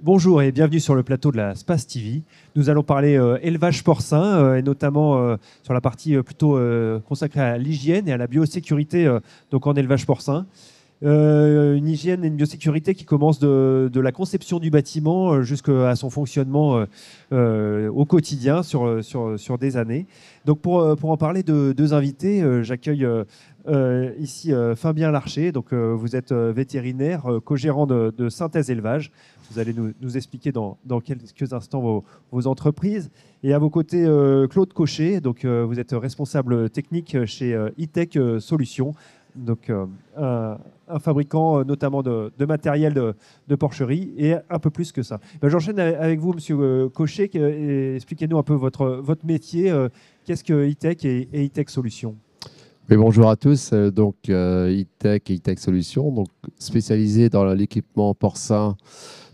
Bonjour et bienvenue sur le plateau de la Space TV. Nous allons parler élevage porcin et notamment sur la partie plutôt consacrée à l'hygiène et à la biosécurité donc en élevage porcin. Une hygiène et une biosécurité qui commence de la conception du bâtiment jusqu'à son fonctionnement au quotidien sur des années. Donc pour en parler de deux invités, j'accueille ici Fabien Larcher. Donc, vous êtes vétérinaire, co-gérant de Synthèse Élevage. Vous allez nous expliquer dans quelques instants vos entreprises. Et à vos côtés, Claude Cochet. Donc, vous êtes responsable technique chez E-Tech Solutions. Donc, un fabricant notamment de matériel de porcherie et un peu plus que ça. Ben, j'enchaîne avec vous, Monsieur Cochet. Expliquez-nous un peu votre métier. Qu'est-ce que E-Tech et E-Tech Solutions? Mais bonjour à tous, donc E-Tech et E-Tech Solutions, donc spécialisé dans l'équipement porcin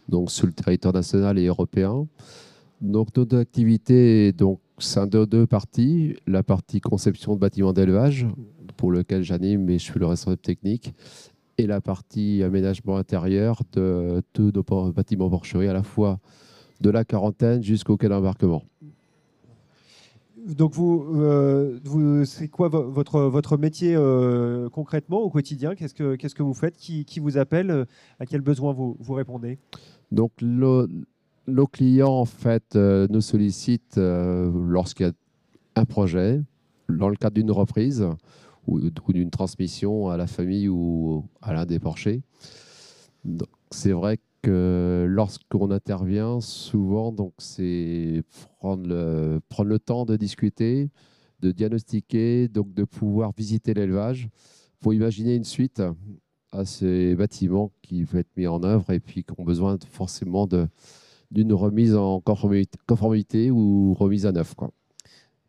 donc sur le territoire national et européen. Donc notre activité, donc c'est en deux parties, la partie conception de bâtiments d'élevage pour lequel j'anime et je suis le responsable technique, et la partie aménagement intérieur de tous nos bâtiments porcherie, à la fois de la quarantaine jusqu'au quai d'embarquement. Donc, c'est quoi votre métier concrètement au quotidien? Qu'est-ce que vous faites? Qui vous appelle? À quels besoins vous répondez? Donc, nos clients, en fait, nous sollicitent lorsqu'il y a un projet, dans le cadre d'une reprise ou d'une transmission à la famille ou à l'un des porchers. C'est vrai que lorsqu'on intervient, souvent, donc c'est prendre le temps de discuter, de diagnostiquer, donc de pouvoir visiter l'élevage pour imaginer une suite à ces bâtiments qui vont être mis en œuvre et puis qui ont besoin forcément d'une remise en conformité ou remise à neuf, quoi.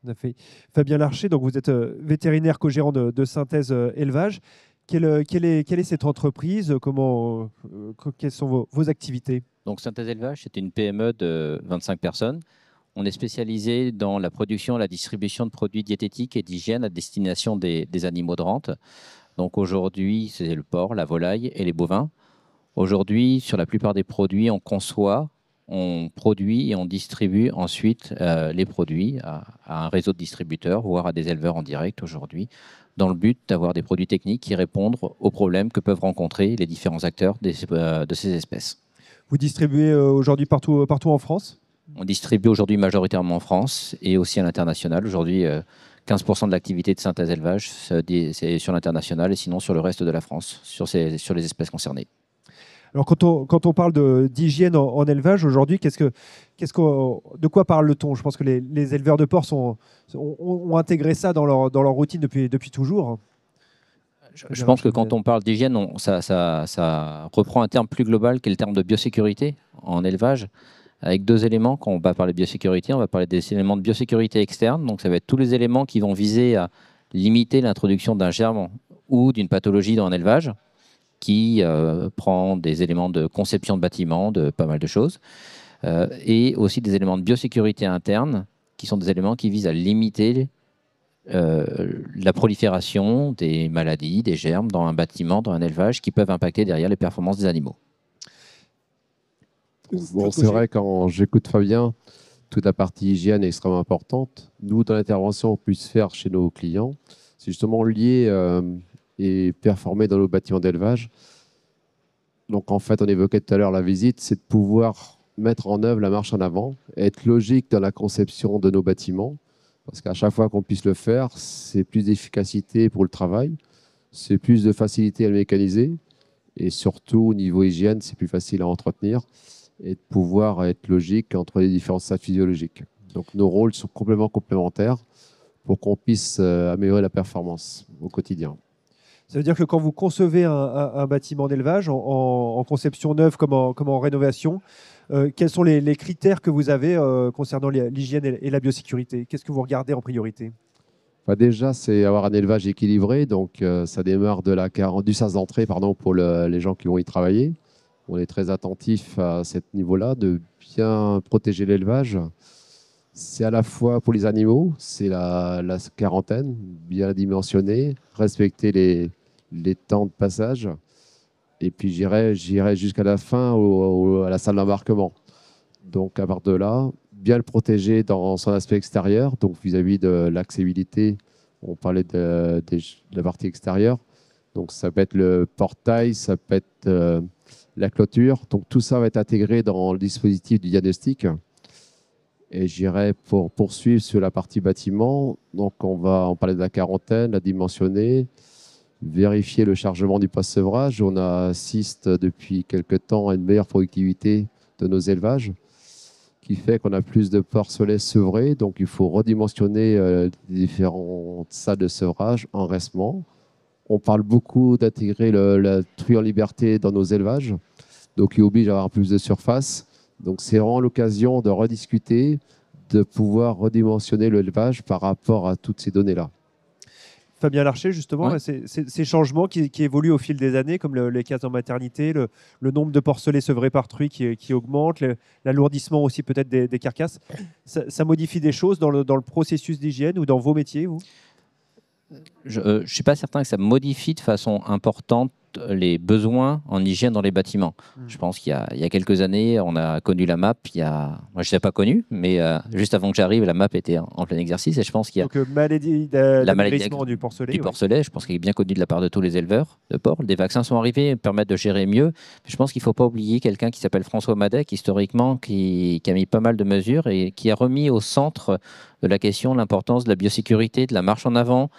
On a fait. Fabien Larcher, donc vous êtes vétérinaire co-gérant de Synthèse Élevage. Quelle est cette entreprise? Quelles sont vos activités? Donc Synthèse Élevage, c'est une PME de 25 personnes. On est spécialisé dans la production et la distribution de produits diététiques et d'hygiène à destination des animaux de rente. Donc aujourd'hui, c'est le porc, la volaille et les bovins. Aujourd'hui, sur la plupart des produits, on conçoit, on produit et on distribue ensuite les produits à un réseau de distributeurs, voire à des éleveurs en direct aujourd'hui, dans le but d'avoir des produits techniques qui répondent aux problèmes que peuvent rencontrer les différents acteurs de ces espèces. Vous distribuez aujourd'hui partout en France? On distribue aujourd'hui majoritairement en France et aussi à l'international. Aujourd'hui, 15% de l'activité de Synthèse Élevage, c'est sur l'international et sinon sur le reste de la France, sur les espèces concernées. Alors, quand on parle d'hygiène en élevage aujourd'hui, de quoi parle-t-on? Je pense que les éleveurs de porcs ont intégré ça dans leur routine depuis toujours. Je pense que quand on parle d'hygiène, ça reprend un terme plus global qui est le terme de biosécurité en élevage, avec deux éléments. Quand on va parler de biosécurité, on va parler des éléments de biosécurité externe. Donc ça va être tous les éléments qui vont viser à limiter l'introduction d'un germe ou d'une pathologie dans un élevage, qui prend des éléments de conception de bâtiment, de pas mal de choses, et aussi des éléments de biosécurité interne, qui sont des éléments qui visent à limiter la prolifération des maladies, des germes dans un bâtiment, dans un élevage, qui peuvent impacter derrière les performances des animaux. Bon, c'est vrai, quand j'écoute Fabien, toute la partie hygiène est extrêmement importante. Nous, dans l'intervention qu'on puisse faire chez nos clients, c'est justement lié et performer dans nos bâtiments d'élevage. Donc en fait, on évoquait tout à l'heure la visite, c'est de pouvoir mettre en œuvre la marche en avant, être logique dans la conception de nos bâtiments, parce qu'à chaque fois qu'on puisse le faire, c'est plus d'efficacité pour le travail, c'est plus de facilité à le mécaniser, et surtout au niveau hygiène, c'est plus facile à entretenir, et de pouvoir être logique entre les différents stades physiologiques. Donc nos rôles sont complètement complémentaires pour qu'on puisse améliorer la performance au quotidien. Ça veut dire que quand vous concevez un bâtiment d'élevage en conception neuve comme en rénovation, quels sont les critères que vous avez concernant l'hygiène et la biosécurité? Qu'est-ce que vous regardez en priorité? Déjà, c'est avoir un élevage équilibré. Donc, ça démarre du sas d'entrée pour les gens qui vont y travailler. On est très attentif à ce niveau-là, de bien protéger l'élevage. C'est à la fois pour les animaux, c'est la quarantaine, bien dimensionnée, respecter les temps de passage Et puis j'irai jusqu'à la fin à la salle d'embarquement. Donc à partir de là, bien le protéger dans son aspect extérieur, donc vis-à-vis de l'accessibilité, on parlait de la partie extérieure. Donc ça peut être le portail, ça peut être la clôture. Donc tout ça va être intégré dans le dispositif du diagnostic. Et j'irai pour poursuivre sur la partie bâtiment. Donc on parlait de la quarantaine, la dimensionner, vérifier le chargement du post-sevrage. On assiste depuis quelques temps à une meilleure productivité de nos élevages, qui fait qu'on a plus de porcelets sevrés. Donc il faut redimensionner les différentes salles de sevrage en restement. On parle beaucoup d'intégrer la truie en liberté dans nos élevages, donc il oblige à avoir plus de surface. Donc c'est vraiment l'occasion de rediscuter, de pouvoir redimensionner l'élevage par rapport à toutes ces données-là. Fabien Larcher, justement, ouais. Ces changements qui évoluent au fil des années, comme les cases en maternité, le nombre de porcelets sevrés par truie qui augmente, l'alourdissement aussi peut-être des carcasses, ça modifie des choses dans le processus d'hygiène ou dans vos métiers, vous ? Je ne suis pas certain que ça modifie de façon importante les besoins en hygiène dans les bâtiments. Je pense qu'il y a quelques années, on a connu la MAP. Moi, je ne l'ai pas connue, mais juste avant que j'arrive, la MAP était en plein exercice. Et je pense qu'il y a donc, maladie du porcelet. Du porcelet, je pense qu'elle est bien connue de la part de tous les éleveurs de porc. Des vaccins sont arrivés, permettent de gérer mieux. Je pense qu'il ne faut pas oublier quelqu'un qui s'appelle François Madec, historiquement, qui a mis pas mal de mesures et qui a remis au centre de la question l'importance de la biosécurité, de la marche en avant,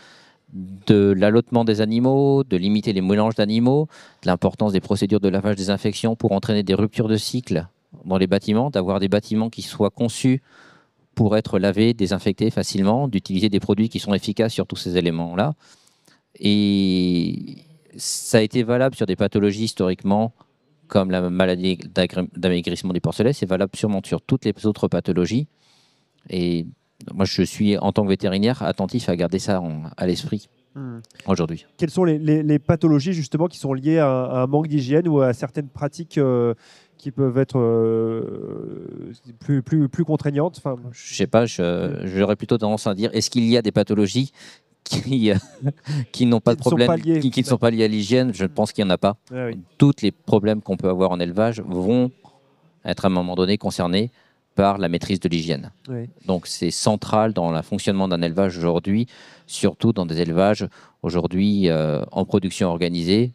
de l'allottement des animaux, de limiter les mélanges d'animaux, de l'importance des procédures de lavage désinfection pour entraîner des ruptures de cycle dans les bâtiments, d'avoir des bâtiments qui soient conçus pour être lavés, désinfectés facilement, d'utiliser des produits qui sont efficaces sur tous ces éléments-là. Et ça a été valable sur des pathologies historiquement comme la maladie d'amaigrissement du porcelet, c'est valable sûrement sur toutes les autres pathologies. Et moi, je suis, en tant que vétérinaire, attentif à garder ça à l'esprit aujourd'hui. Quelles sont les pathologies, justement, qui sont liées à un manque d'hygiène ou à certaines pratiques qui peuvent être plus contraignantes? Je ne sais pas, j'aurais plutôt tendance à dire, est-ce qu'il y a des pathologies qui n'ont pas de problème, qui ne sont pas liées à l'hygiène? Je pense qu'il n'y en a pas. Ah oui. Tous les problèmes qu'on peut avoir en élevage vont être à un moment donné concernés par la maîtrise de l'hygiène. Oui. Donc c'est central dans le fonctionnement d'un élevage aujourd'hui, surtout dans des élevages aujourd'hui en production organisée,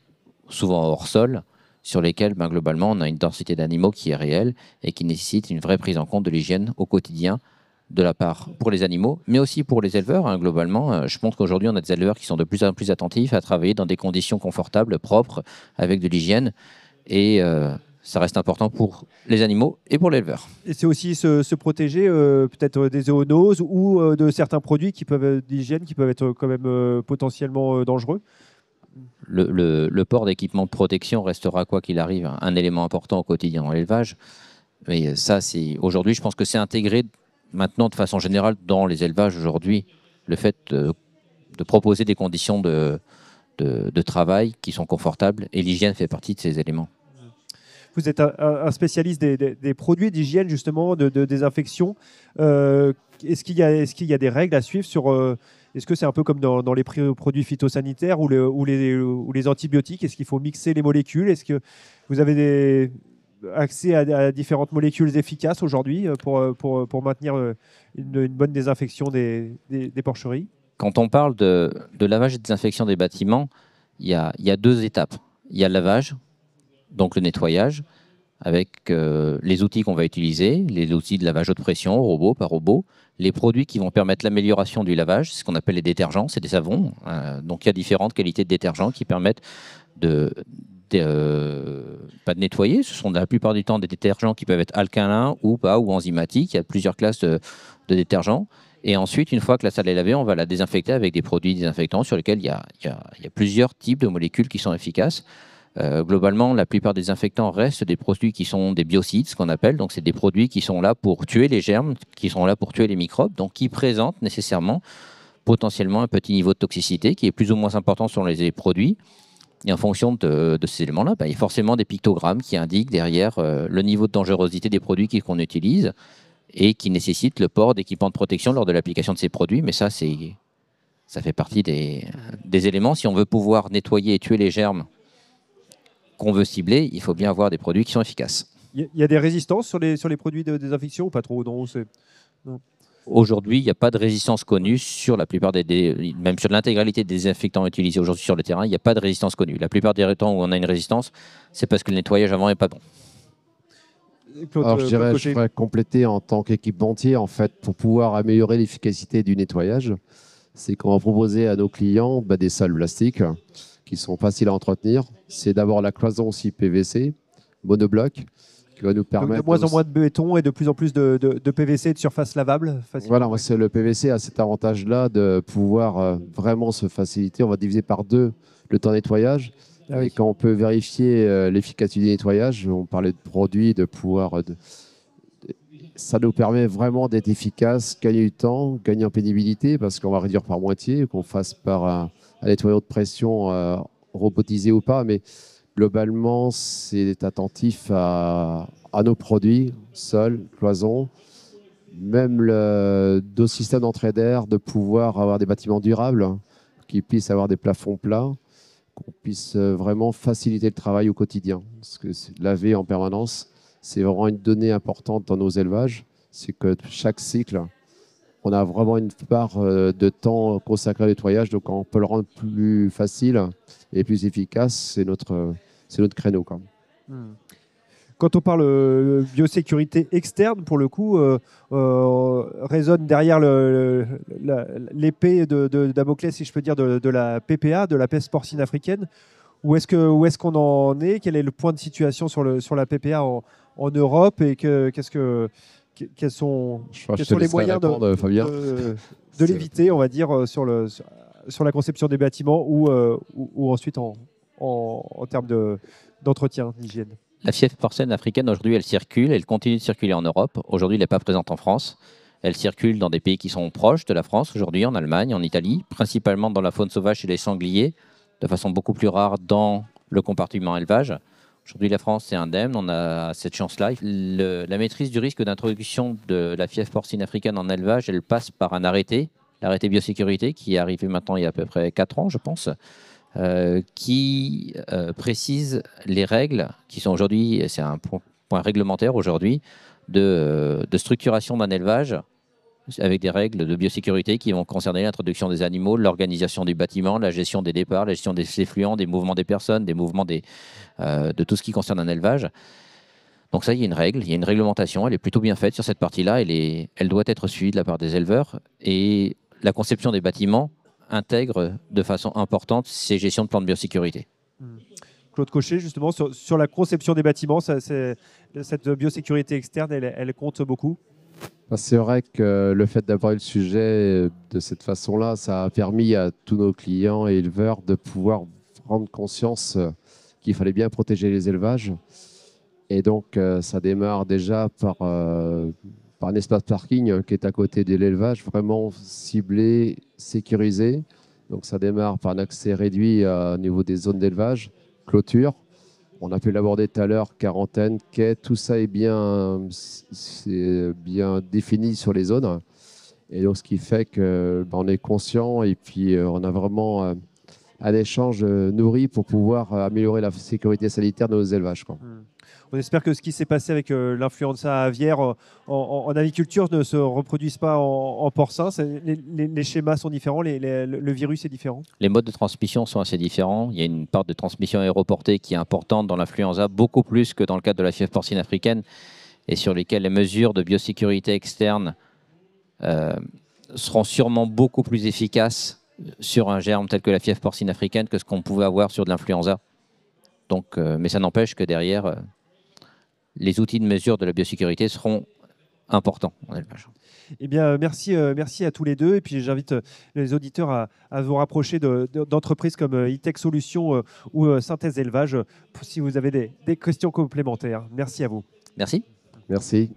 souvent hors sol, sur lesquels globalement on a une densité d'animaux qui est réelle et qui nécessite une vraie prise en compte de l'hygiène au quotidien, de la part pour les animaux, mais aussi pour les éleveurs. Globalement, je pense qu'aujourd'hui on a des éleveurs qui sont de plus en plus attentifs à travailler dans des conditions confortables, propres, avec de l'hygiène, et ça reste important pour les animaux et pour l'éleveur. Et c'est aussi se protéger peut-être des zoonoses ou de certains produits d'hygiène qui peuvent être quand même potentiellement dangereux. Le port d'équipements de protection restera, quoi qu'il arrive, un élément important au quotidien dans l'élevage. Mais ça, aujourd'hui, je pense que c'est intégré maintenant de façon générale dans les élevages aujourd'hui. Le fait de proposer des conditions de travail qui sont confortables, et l'hygiène fait partie de ces éléments. Vous êtes un spécialiste des produits d'hygiène, justement, de désinfection. Est-ce qu'il y a des règles à suivre sur... Est-ce que c'est un peu comme dans les produits phytosanitaires ou les antibiotiques? Est-ce qu'il faut mixer les molécules? Est-ce que vous avez accès à différentes molécules efficaces aujourd'hui pour maintenir une bonne désinfection des porcheries? Quand on parle de lavage et de désinfection des bâtiments, il y a deux étapes. Il y a le lavage, donc le nettoyage, avec les outils qu'on va utiliser, les outils de lavage haute pression, robot par robot, les produits qui vont permettre l'amélioration du lavage, c'est ce qu'on appelle les détergents, c'est des savons. Donc il y a différentes qualités de détergents qui permettent pas de nettoyer. Ce sont la plupart du temps des détergents qui peuvent être alcalins ou pas, ou enzymatiques. Il y a plusieurs classes de détergents. Et ensuite, une fois que la salle est lavée, on va la désinfecter avec des produits désinfectants sur lesquels il y a plusieurs types de molécules qui sont efficaces. Globalement, la plupart des désinfectants restent des produits qui sont des biocides, ce qu'on appelle. Donc, c'est des produits qui sont là pour tuer les germes, qui sont là pour tuer les microbes, donc qui présentent nécessairement potentiellement un petit niveau de toxicité qui est plus ou moins important sur les produits. Et en fonction de ces éléments-là, il y a forcément des pictogrammes qui indiquent derrière le niveau de dangerosité des produits qu'on utilise et qui nécessitent le port d'équipements de protection lors de l'application de ces produits. Mais ça fait partie des éléments. Si on veut pouvoir nettoyer et tuer les germes qu'on veut cibler, il faut bien avoir des produits qui sont efficaces. Il y a des résistances sur les produits de désinfection ou pas trop? Non, non. Aujourd'hui, il n'y a pas de résistance connue sur la plupart même sur l'intégralité des désinfectants utilisés aujourd'hui sur le terrain, il n'y a pas de résistance connue. La plupart des temps où on a une résistance, c'est parce que le nettoyage avant n'est pas bon. Claude, alors, je voudrais compléter en tant qu'équipementier, en fait, pour pouvoir améliorer l'efficacité du nettoyage, c'est qu'on va proposer à nos clients des salles plastiques qui sont faciles à entretenir. C'est d'abord la cloison aussi PVC, monobloc, qui va nous permettre... Donc de moins en moins de béton et de plus en plus de PVC, de surface lavable. Voilà, le PVC a cet avantage-là de pouvoir vraiment se faciliter. On va diviser par 2 le temps de nettoyage. Ah oui. Et quand on peut vérifier l'efficacité du nettoyage, on parlait de produits, de pouvoir... ça nous permet vraiment d'être efficace, gagner du temps, gagner en pénibilité, parce qu'on va réduire par moitié, qu'on fasse par un nettoyeur de pression robotisé ou pas. Mais globalement, c'est attentif à nos produits, sol, cloison, même nos systèmes d'entrée d'air, de pouvoir avoir des bâtiments durables, qui puissent avoir des plafonds plats, qu'on puisse vraiment faciliter le travail au quotidien. Parce que laver en permanence, c'est vraiment une donnée importante dans nos élevages. C'est que chaque cycle, on a vraiment une part de temps consacré au nettoyage. Donc, on peut le rendre plus facile et plus efficace. C'est notre créneau, quand même. Quand on parle biosécurité externe, pour le coup, résonne derrière l'épée de Damoclès, si je peux dire, de la PPA, de la peste porcine africaine. Où est-ce qu'on en est? Quel est le point de situation sur la PPA en Europe? Et quels sont les moyens de l'éviter, on va dire, sur la conception des bâtiments ou ensuite en termes d'entretien, d'hygiène? La fièvre porcine africaine, aujourd'hui, elle circule, elle continue de circuler en Europe. Aujourd'hui, elle n'est pas présente en France. Elle circule dans des pays qui sont proches de la France, aujourd'hui, en Allemagne, en Italie, principalement dans la faune sauvage et les sangliers, de façon beaucoup plus rare dans le compartiment élevage. Aujourd'hui, la France est indemne, on a cette chance-là. La maîtrise du risque d'introduction de la fièvre porcine africaine en élevage, elle passe par un arrêté, l'arrêté biosécurité, qui est arrivé maintenant il y a à peu près 4 ans, je pense, qui précise les règles qui sont aujourd'hui, c'est un point réglementaire aujourd'hui, de structuration d'un élevage avec des règles de biosécurité qui vont concerner l'introduction des animaux, l'organisation du bâtiment, la gestion des départs, la gestion des effluents, des mouvements des personnes, des mouvements de tout ce qui concerne un élevage. Donc ça, il y a une règle, il y a une réglementation, elle est plutôt bien faite sur cette partie-là, elle doit être suivie de la part des éleveurs. Et la conception des bâtiments intègre de façon importante ces gestions de plans de biosécurité. Claude Cochet, justement, sur la conception des bâtiments, cette biosécurité externe, elle compte beaucoup? C'est vrai que le fait d'aborder le sujet de cette façon-là, ça a permis à tous nos clients et éleveurs de pouvoir prendre conscience qu'il fallait bien protéger les élevages. Et donc, ça démarre déjà par un espace parking qui est à côté de l'élevage, vraiment ciblé, sécurisé. Donc, ça démarre par un accès réduit au niveau des zones d'élevage, clôture. On a pu l'aborder tout à l'heure, quarantaine, quai, tout ça est bien défini sur les zones. Et donc, ce qui fait qu'on est conscient et puis on a vraiment un échange nourri pour pouvoir améliorer la sécurité sanitaire de nos élevages, quoi. On espère que ce qui s'est passé avec l'influenza aviaire en aviculture ne se reproduise pas en porcin. Les schémas sont différents, le virus est différent. Les modes de transmission sont assez différents. Il y a une part de transmission aéroportée qui est importante dans l'influenza, beaucoup plus que dans le cadre de la fièvre porcine africaine, et sur lesquelles les mesures de biosécurité externe seront sûrement beaucoup plus efficaces sur un germe tel que la fièvre porcine africaine que ce qu'on pouvait avoir sur de l'influenza. Donc, mais ça n'empêche que derrière, les outils de mesure de la biosécurité seront importants en élevage. Eh bien, merci à tous les deux. Et puis, j'invite les auditeurs à vous rapprocher d'entreprises comme E-Tech Solutions ou Synthèse Élevage si vous avez des questions complémentaires. Merci à vous. Merci. Merci.